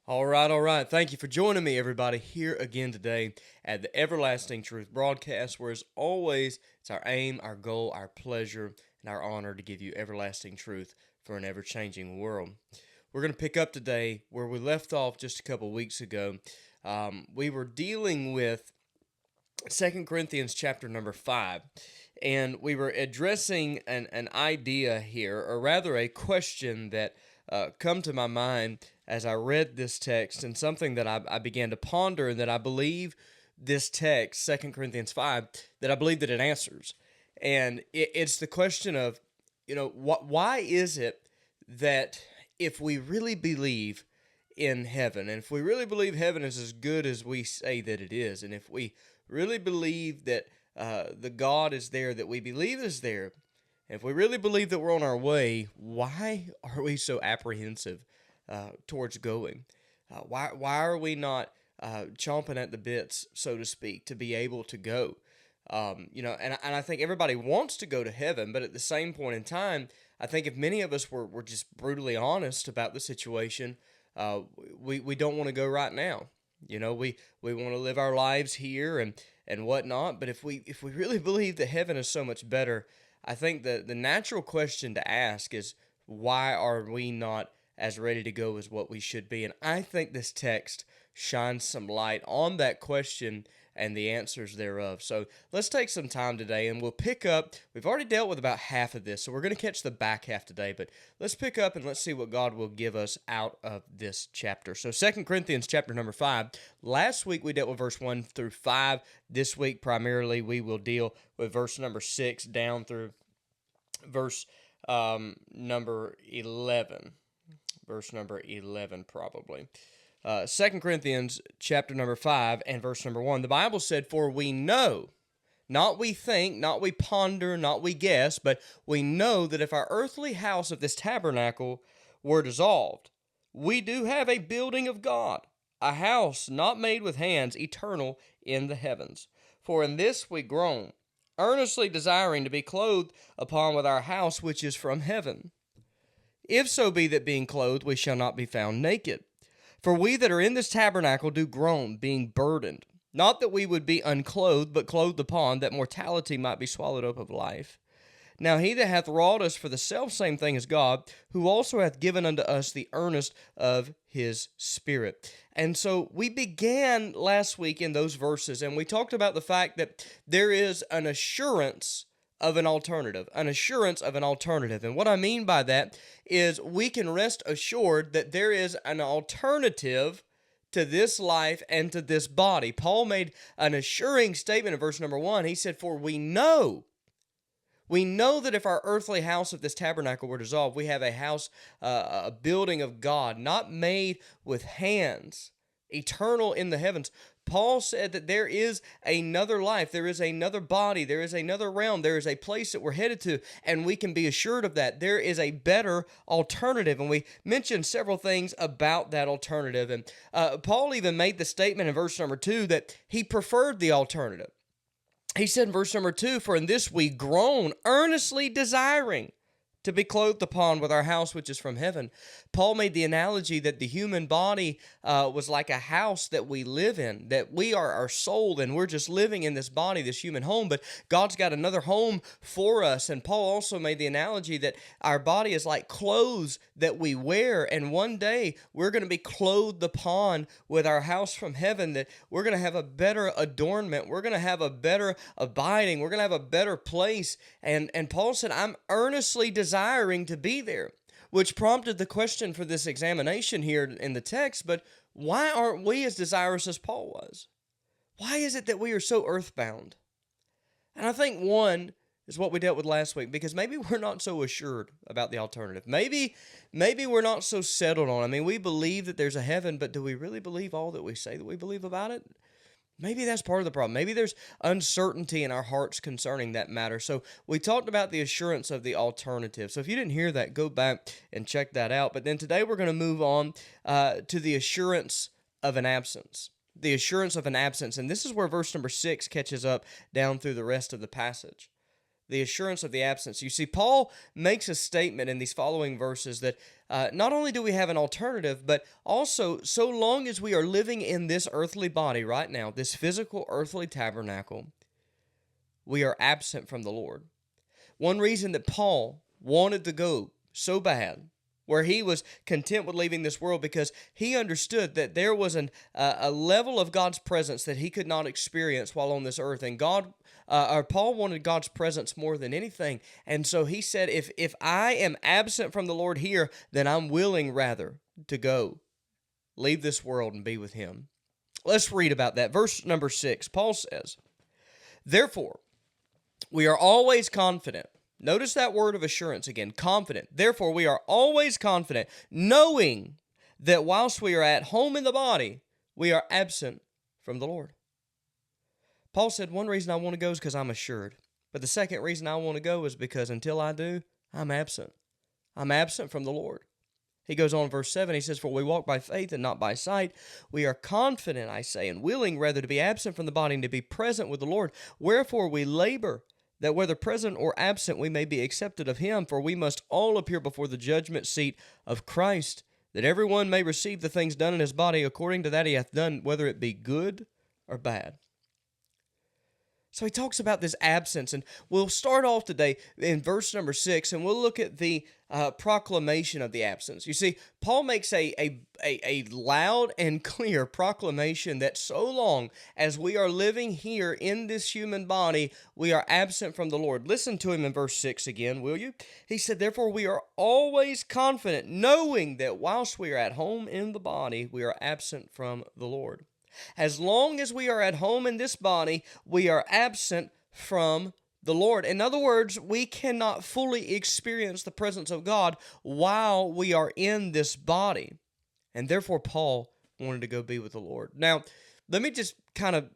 All right, all right. Thank you for joining me, everybody, here again today at the Everlasting Truth broadcast, where, as always, it's our aim, our goal, our pleasure, and our honor to give you everlasting truth for an ever changing world. We're going to pick up today where we left off just a couple weeks ago. We were dealing with Second Corinthians chapter number 5, and we were addressing an idea here, or rather a question that come to my mind as I read this text, and something that I began to ponder, and that I believe this text, Second Corinthians 5, that I believe that it answers. And it's the question of, why is it that if we really believe in heaven, and if we really believe heaven is as good as we say that it is, and if we really believe that the God is there that we believe is there, and if we really believe that we're on our way, why are we so apprehensive towards going? Why are we not chomping at the bits, so to speak, to be able to go? And I think everybody wants to go to heaven, but at the same point in time, I think if many of us were just brutally honest about the situation, we don't want to go right now. We want to live our lives here and whatnot. But if we really believe that heaven is so much better, I think the natural question to ask is, why are we not as ready to go as what we should be? And I think this text shines some light on that question and the answers thereof. So let's take some time today and we'll pick up. We've already dealt with about half of this, so we're going to catch the back half today, but let's pick up and let's see what God will give us out of this chapter. So Second Corinthians chapter number 5. Last week we dealt with verse 1 through 5. This week primarily we will deal with verse number 6 down through verse number 11. Verse number 11 probably. 2 Corinthians chapter number 5 and verse number 1, the Bible said, "For we know, not we think, not we ponder, not we guess, but we know that if our earthly house of this tabernacle were dissolved, we do have a building of God, a house not made with hands, eternal in the heavens. For in this we groan, earnestly desiring to be clothed upon with our house which is from heaven. If so be that being clothed we shall not be found naked. For we that are in this tabernacle do groan, being burdened, not that we would be unclothed, but clothed upon, that mortality might be swallowed up of life. Now he that hath wrought us for the selfsame thing is God, who also hath given unto us the earnest of his Spirit." And so we began last week in those verses, and we talked about the fact that there is an assurance of an alternative, an assurance of an alternative. And what I mean by that is we can rest assured that there is an alternative to this life and to this body. Paul made an assuring statement in verse number 1. He said, "For we know that if our earthly house of this tabernacle were dissolved, we have a house, a building of God, not made with hands, eternal in the heavens." Paul said that there is another life, there is another body, there is another realm, there is a place that we're headed to, and we can be assured of that. There is a better alternative, and we mentioned several things about that alternative. And Paul even made the statement in verse number 2 that he preferred the alternative. He said in verse number 2, "For in this we groan, earnestly desiring to be clothed upon with our house which is from heaven." Paul made the analogy that the human body was like a house that we live in, that we are our soul, and we're just living in this body, this human home, but God's got another home for us. And Paul also made the analogy that our body is like clothes that we wear, and one day we're going to be clothed upon with our house from heaven, that we're going to have a better adornment, we're going to have a better abiding, we're going to have a better place. And Paul said, "I'm earnestly desiring to be there," which prompted the question for this examination here in the text. But why aren't we as desirous as Paul was? Why is it that we are so earthbound? And I think one is what we dealt with last week, because maybe we're not so assured about the alternative. Maybe we're not so settled on it. I mean, we believe that there's a heaven, but do we really believe all that we say that we believe about it? Maybe that's part of the problem. Maybe there's uncertainty in our hearts concerning that matter. So we talked about the assurance of the alternative. So if you didn't hear that, go back and check that out. But then today we're going to move on to the assurance of an absence. The assurance of an absence. And this is where verse number 6 catches up down through the rest of the passage. the assurance of the absence. You see, Paul makes a statement in these following verses that not only do we have an alternative, but also, so long as we are living in this earthly body right now, this physical earthly tabernacle, we are absent from the Lord. One reason that Paul wanted to go so bad, where he was content with leaving this world, because he understood that there was a level of God's presence that he could not experience while on this earth. And Paul wanted God's presence more than anything. And so he said, if I am absent from the Lord here, then I'm willing rather to go, leave this world and be with him. Let's read about that. Verse number 6, Paul says, therefore, we are always confident. Notice that word of assurance again, confident. Therefore, we are always confident, knowing that whilst we are at home in the body, we are absent from the Lord. Paul said, one reason I want to go is because I'm assured. But the second reason I want to go is because until I do, I'm absent. I'm absent from the Lord. He goes on in verse 7, he says, for we walk by faith and not by sight. We are confident, I say, and willing rather to be absent from the body and to be present with the Lord. Wherefore we labor, that whether present or absent we may be accepted of him, for we must all appear before the judgment seat of Christ, that every one may receive the things done in his body according to that he hath done, whether it be good or bad. So he talks about this absence, and we'll start off today in verse number 6, and we'll look at the proclamation of the absence. You see, Paul makes a loud and clear proclamation that so long as we are living here in this human body, we are absent from the Lord. Listen to him in verse 6 again, will you? He said, therefore we are always confident, knowing that whilst we are at home in the body, we are absent from the Lord. As long as we are at home in this body, we are absent from the Lord. In other words, we cannot fully experience the presence of God while we are in this body. And therefore, Paul wanted to go be with the Lord. Now, let me just kind of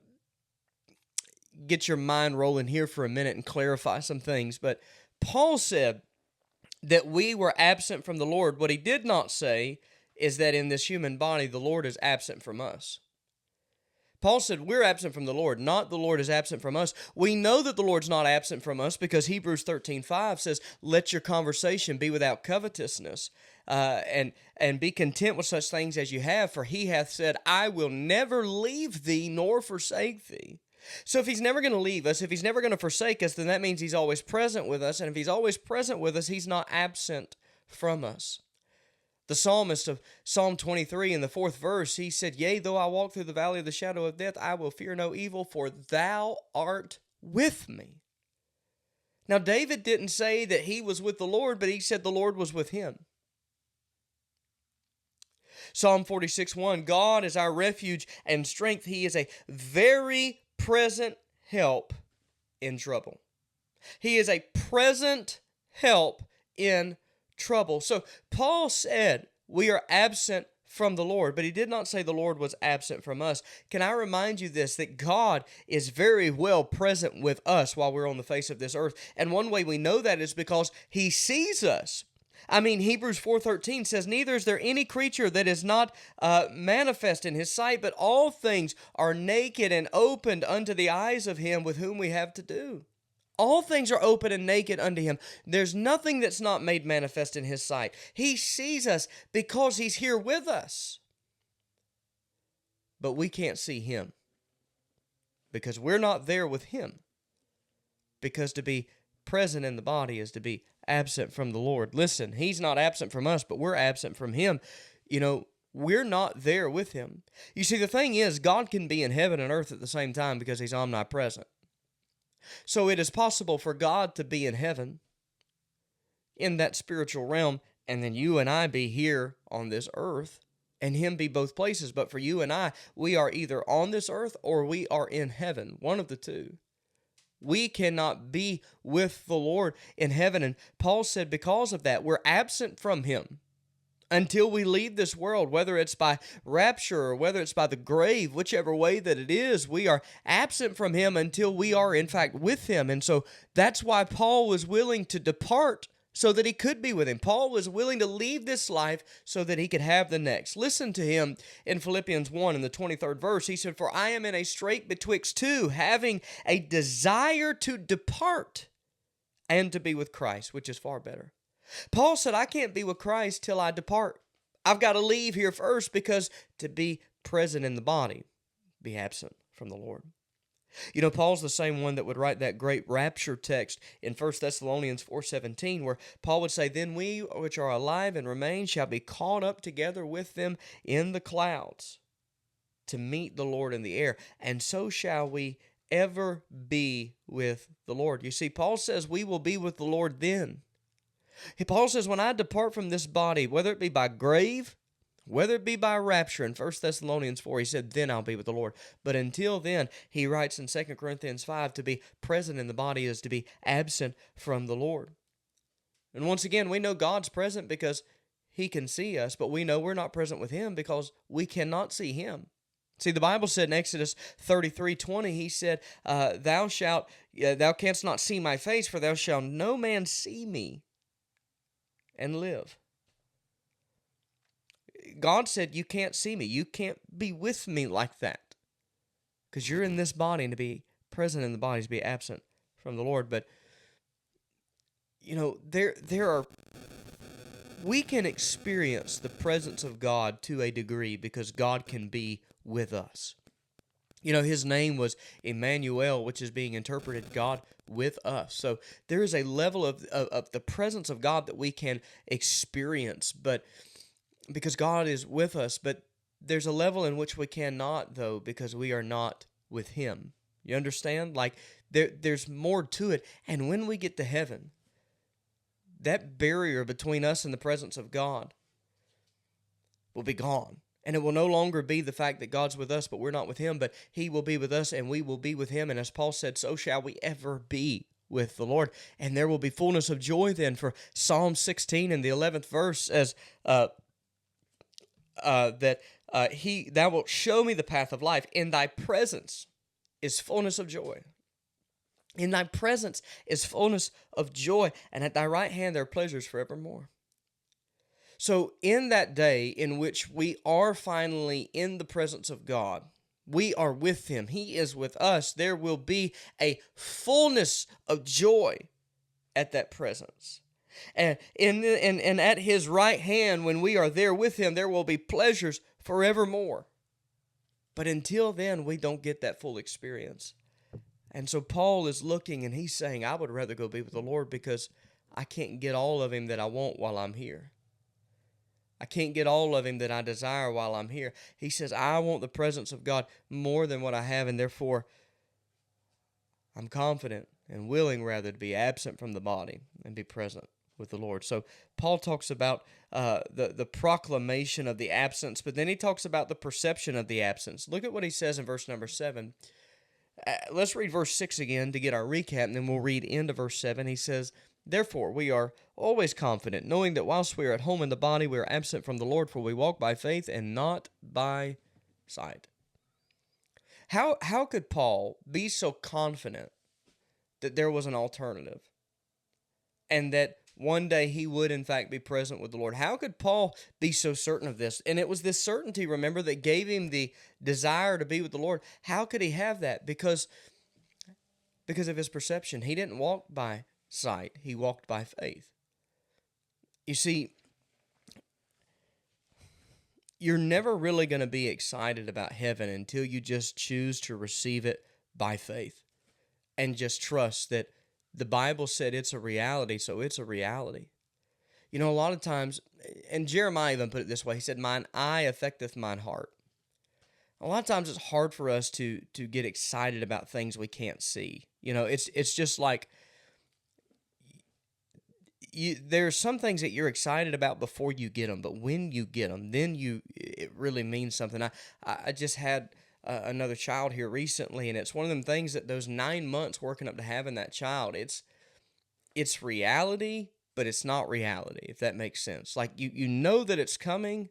get your mind rolling here for a minute and clarify some things. But Paul said that we were absent from the Lord. What he did not say is that in this human body, the Lord is absent from us. Paul said we're absent from the Lord, not the Lord is absent from us. We know that the Lord's not absent from us because Hebrews 13:5 says, let your conversation be without covetousness, and be content with such things as you have, for he hath said, I will never leave thee nor forsake thee. So if he's never going to leave us, if he's never going to forsake us, then that means he's always present with us, and if he's always present with us, he's not absent from us. The psalmist of Psalm 23 in the 4th verse, he said, yea, though I walk through the valley of the shadow of death, I will fear no evil, for thou art with me. Now, David didn't say that he was with the Lord, but he said the Lord was with him. Psalm 46:1, God is our refuge and strength. He is a very present help in trouble. He is a present help in trouble. So Paul said we are absent from the Lord, but he did not say the Lord was absent from us. Can I remind you this, that God is very well present with us while we're on the face of this earth. And one way we know that is because he sees us. I mean, Hebrews 4:13 says, neither is there any creature that is not manifest in his sight, but all things are naked and opened unto the eyes of him with whom we have to do. All things are open and naked unto him. There's nothing that's not made manifest in his sight. He sees us because he's here with us. But we can't see him because we're not there with him. Because to be present in the body is to be absent from the Lord. Listen, he's not absent from us, but we're absent from him. You know, we're not there with him. You see, the thing is, God can be in heaven and earth at the same time because he's omnipresent. So it is possible for God to be in heaven, in that spiritual realm, and then you and I be here on this earth, and him be both places. But for you and I, we are either on this earth or we are in heaven, one of the two. We cannot be with the Lord in heaven. And Paul said because of that, we're absent from him until we leave this world, whether it's by rapture or whether it's by the grave, whichever way that it is, we are absent from him until we are in fact with him. And so that's why Paul was willing to depart so that he could be with him. Paul was willing to leave this life so that he could have the next. Listen to him in Philippians 1 in the 23rd verse. He said, for I am in a strait betwixt two, having a desire to depart and to be with Christ, which is far better. Paul said, I can't be with Christ till I depart. I've got to leave here first, because to be present in the body, be absent from the Lord. You know, Paul's the same one that would write that great rapture text in 1 Thessalonians 4:17, where Paul would say, Then we which are alive and remain shall be caught up together with them in the clouds to meet the Lord in the air, and so shall we ever be with the Lord. You see, Paul says we will be with the Lord then. Paul says, when I depart from this body, whether it be by grave, whether it be by rapture, in 1 Thessalonians 4, he said, then I'll be with the Lord. But until then, he writes in 2 Corinthians 5, to be present in the body is to be absent from the Lord. And once again, we know God's present because he can see us, but we know we're not present with him because we cannot see him. See, the Bible said in Exodus 33:20, he said, thou canst not see my face, for thou shalt no man see me and live. God said, you can't see me. You can't be with me like that, because you're in this body, and to be present in the body is to be absent from the Lord. But, you know, we can experience the presence of God to a degree because God can be with us. You know, his name was Emmanuel, which is being interpreted God with us. So there is a level of the presence of God that we can experience, but because God is with us, but there's a level in which we cannot, though, because we are not with him. You understand? Like, there's more to it. And when we get to heaven, that barrier between us and the presence of God will be gone. And it will no longer be the fact that God's with us, but we're not with him, but he will be with us and we will be with him. And as Paul said, so shall we ever be with the Lord. And there will be fullness of joy then. For Psalm 16 in the 11th verse says, thou wilt show me the path of life. In thy presence is fullness of joy. In thy presence is fullness of joy, and at thy right hand there are pleasures forevermore. So in that day in which we are finally in the presence of God, we are with him, he is with us, there will be a fullness of joy at that presence. And at his right hand, when we are there with him, there will be pleasures forevermore. But until then, we don't get that full experience. And so Paul is looking and he's saying, I would rather go be with the Lord because I can't get all of him that I want while I'm here. I can't get all of him that I desire while I'm here. He says, I want the presence of God more than what I have, and therefore I'm confident and willing rather to be absent from the body and be present with the Lord. So Paul talks about the proclamation of the absence, but then he talks about the perception of the absence. Look at what he says in verse number 7. Let's read verse 6 again to get our recap, and then we'll read into verse 7. He says, therefore we are always confident, knowing that whilst we are at home in the body, we are absent from the Lord, for we walk by faith and not by sight. How could Paul be so confident that there was an alternative and that one day he would in fact be present with the Lord? How could Paul be so certain of this? And it was this certainty, remember, that gave him the desire to be with the Lord. How could he have that? Because of his perception. He didn't walk by sight. He walked by faith. You see, you're never really going to be excited about heaven until you just choose to receive it by faith and just trust that the Bible said it's a reality, so it's a reality. You know, a lot of times, and Jeremiah even put it this way, he said, mine eye affecteth mine heart. A lot of times it's hard for us to get excited about things we can't see. You know, it's just like, there are some things that you're excited about before you get them, but when you get them, then it really means something. I just had another child here recently, and it's one of them things that those 9 months working up to having that child, it's reality, but it's not reality, if that makes sense. Like you know that it's coming,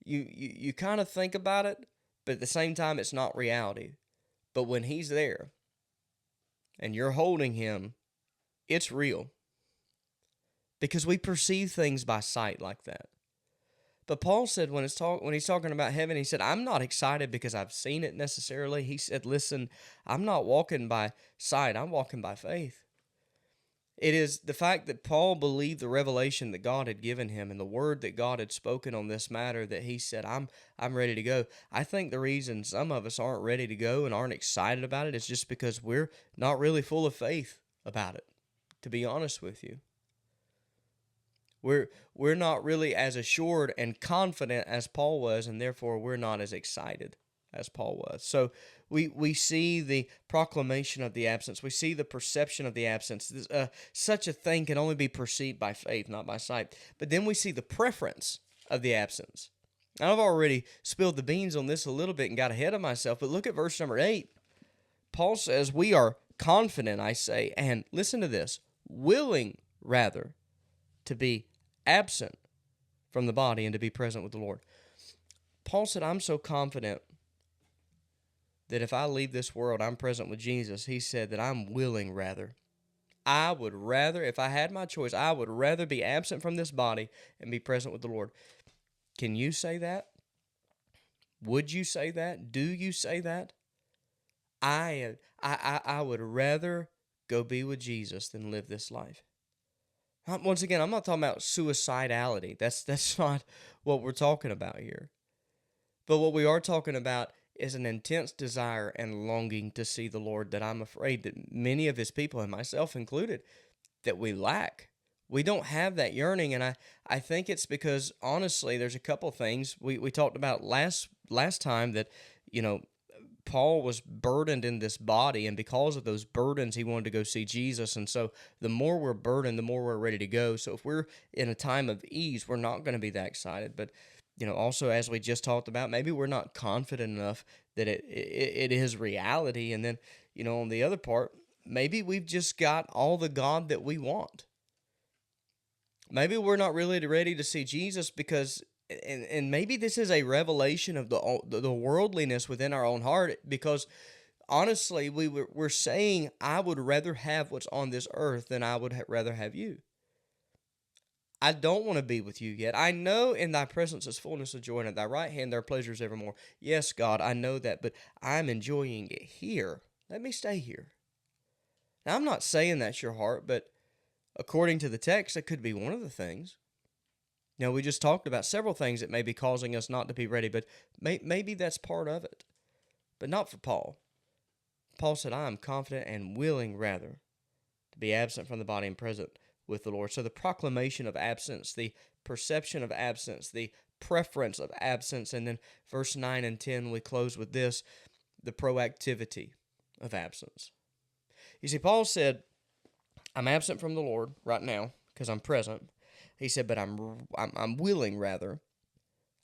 you kind of think about it, but at the same time, it's not reality. But when he's there and you're holding him, it's real. Because we perceive things by sight like that. But Paul said when he's talking about heaven, he said, I'm not excited because I've seen it necessarily. He said, listen, I'm not walking by sight. I'm walking by faith. It is the fact that Paul believed the revelation that God had given him and the word that God had spoken on this matter, that he said, I'm ready to go. I think the reason some of us aren't ready to go and aren't excited about it is just because we're not really full of faith about it, to be honest with you. We're not really as assured and confident as Paul was, and therefore we're not as excited as Paul was. So we see the proclamation of the absence. We see the perception of the absence. Such a thing can only be perceived by faith, not by sight. But then we see the preference of the absence. Now, I've already spilled the beans on this a little bit and got ahead of myself, but look at verse number 8. Paul says, we are confident, I say, and listen to this, willing rather to be absent from the body and to be present with the Lord. Paul said, I'm so confident that if I leave this world, I'm present with Jesus. He said that I'm willing rather. I would rather, if I had my choice, I would rather be absent from this body and be present with the Lord. Can you say that? Would you say that? Do you say that? I would rather go be with Jesus than live this life. Once again, I'm not talking about suicidality. That's not what we're talking about here. But what we are talking about is an intense desire and longing to see the Lord that I'm afraid that many of his people, and myself included, that we lack. We don't have that yearning, and I think it's because, honestly, there's a couple things. We talked about last time that, Paul was burdened in this body, and because of those burdens, he wanted to go see Jesus. And so the more we're burdened, the more we're ready to go. So if we're in a time of ease, we're not going to be that excited. But, also as we just talked about, maybe we're not confident enough that it is reality. And then, on the other part, maybe we've just got all the God that we want. Maybe we're not really ready to see Jesus because and maybe this is a revelation of the worldliness within our own heart, because honestly we're saying, I would rather have what's on this earth than I would rather have you. I don't want to be with you yet. I know in thy presence is fullness of joy, and at thy right hand there are pleasures evermore. Yes, God, I know that, but I'm enjoying it here. Let me stay here. Now, I'm not saying that's your heart, but according to the text, that could be one of the things. We just talked about several things that may be causing us not to be ready, but maybe that's part of it. But not for Paul. Paul said, I am confident and willing, rather, to be absent from the body and present with the Lord. So the proclamation of absence, the perception of absence, the preference of absence, and then verse 9 and 10, we close with this, the proactivity of absence. You see, Paul said, I'm absent from the Lord right now because I'm present. He said, but I'm willing, rather.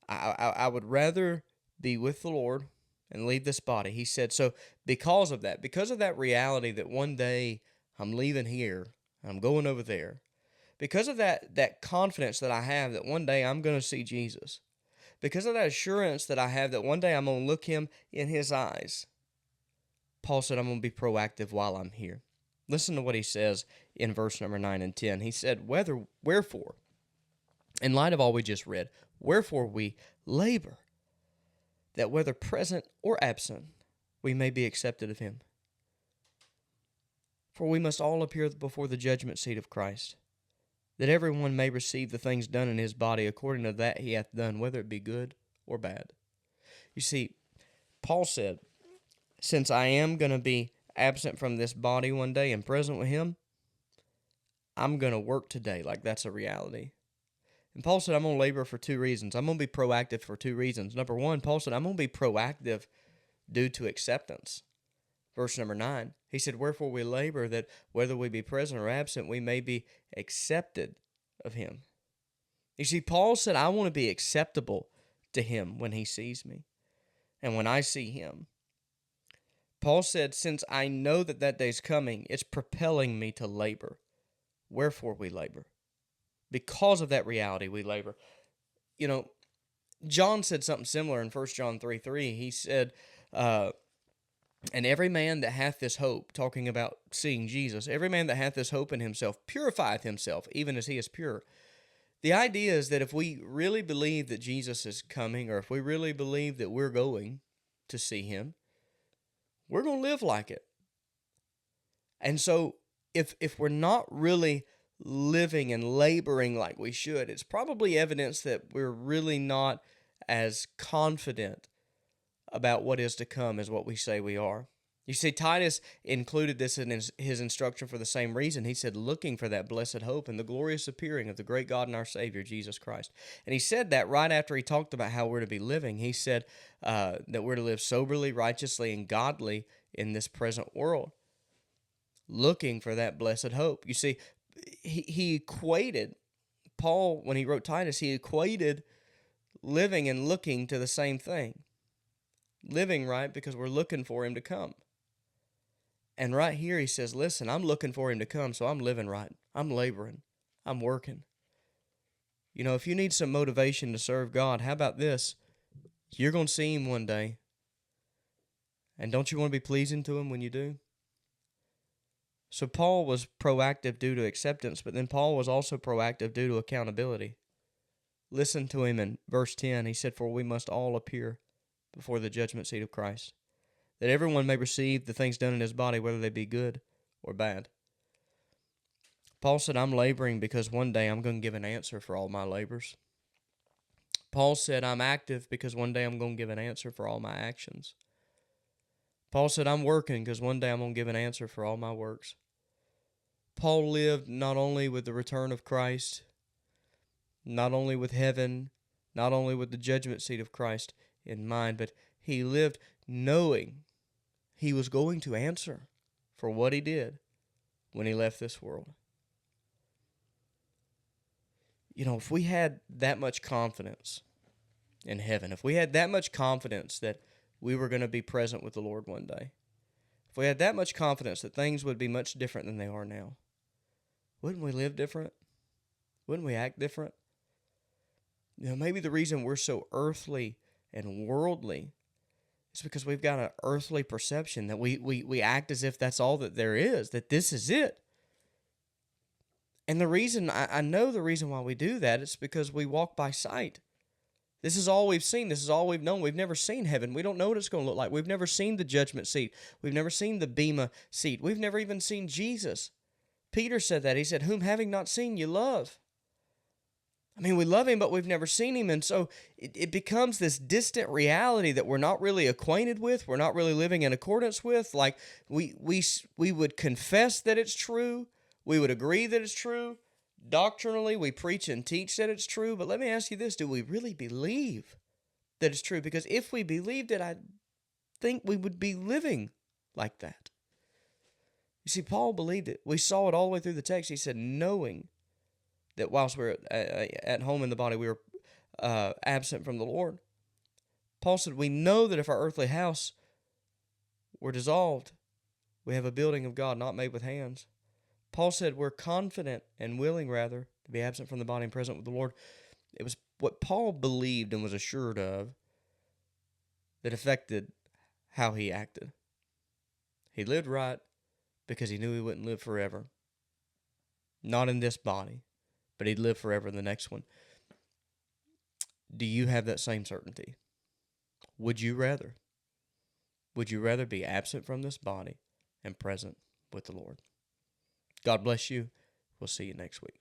I would rather be with the Lord and leave this body. He said, so because of that reality that one day I'm leaving here, I'm going over there, because of that confidence that I have that one day I'm going to see Jesus, because of that assurance that I have that one day I'm going to look him in his eyes, Paul said, I'm going to be proactive while I'm here. Listen to what he says in verse number 9 and 10. He said, wherefore, in light of all we just read, wherefore we labor, that whether present or absent, we may be accepted of him. For we must all appear before the judgment seat of Christ, that everyone may receive the things done in his body according to that he hath done, whether it be good or bad. You see, Paul said, since I am going to be absent from this body one day and present with him, I'm going to work today like that's a reality. And Paul said, I'm going to labor for two reasons. I'm going to be proactive for two reasons. Number one, Paul said, I'm going to be proactive due to acceptance. Verse number 9, he said, wherefore we labor that whether we be present or absent, we may be accepted of him. You see, Paul said, I want to be acceptable to him when he sees me and when I see him. Paul said, since I know that day's coming, it's propelling me to labor. Wherefore we labor. Because of that reality, we labor. John said something similar in 1 John 3:3. He said, and every man that hath this hope, talking about seeing Jesus, every man that hath this hope in himself purifieth himself, even as he is pure. The idea is that if we really believe that Jesus is coming, or if we really believe that we're going to see him, we're going to live like it. And so if we're not really living and laboring like we should, it's probably evidence that we're really not as confident about what is to come as what we say we are. You see, Titus included this in his instruction for the same reason. He said, looking for that blessed hope and the glorious appearing of the great God and our Savior, Jesus Christ. And he said that right after he talked about how we're to be living. He said that we're to live soberly, righteously, and godly in this present world, looking for that blessed hope. You see, he equated, Paul, when he wrote Titus, he equated living and looking to the same thing. Living right because we're looking for him to come. And right here he says, listen, I'm looking for him to come, so I'm living right. I'm laboring. I'm working. You know, if you need some motivation to serve God, how about this? You're going to see him one day. And don't you want to be pleasing to him when you do? So Paul was proactive due to acceptance, but then Paul was also proactive due to accountability. Listen to him in verse 10. He said, for we must all appear before the judgment seat of Christ, that everyone may receive the things done in his body, whether they be good or bad. Paul said, I'm laboring because one day I'm going to give an answer for all my labors. Paul said, I'm active because one day I'm going to give an answer for all my actions. Paul said, I'm working because one day I'm going to give an answer for all my works. Paul lived not only with the return of Christ, not only with heaven, not only with the judgment seat of Christ in mind, but he lived knowing he was going to answer for what he did when he left this world. You know, if we had that much confidence in heaven, if we had that much confidence that we were going to be present with the Lord one day, if we had that much confidence that things would be much different than they are now, wouldn't we live different? Wouldn't we act different? You know, maybe the reason we're so earthly and worldly is because we've got an earthly perception that we act as if that's all that there is, that this is it. And the reason, I know the reason why we do that is because we walk by sight. This is all we've seen. This is all we've known. We've never seen heaven. We don't know what it's going to look like. We've never seen the judgment seat. We've never seen the bema seat. We've never even seen Jesus. Peter said that. He said, whom having not seen you love. I mean, we love him, but we've never seen him. And so it becomes this distant reality that we're not really acquainted with. We're not really living in accordance with. Like we would confess that it's true. We would agree that it's true. Doctrinally, we preach and teach that it's true. But let me ask you this. Do we really believe that it's true? Because if we believed it, I think we would be living like that. You see, Paul believed it. We saw it all the way through the text. He said, knowing that whilst we're at home in the body, we were absent from the Lord. Paul said, we know that if our earthly house were dissolved, we have a building of God not made with hands. Paul said, we're confident and willing, rather, to be absent from the body and present with the Lord. It was what Paul believed and was assured of that affected how he acted. He lived right because he knew he wouldn't live forever. Not in this body, but he'd live forever in the next one. Do you have that same certainty? Would you rather? Would you rather be absent from this body and present with the Lord? God bless you. We'll see you next week.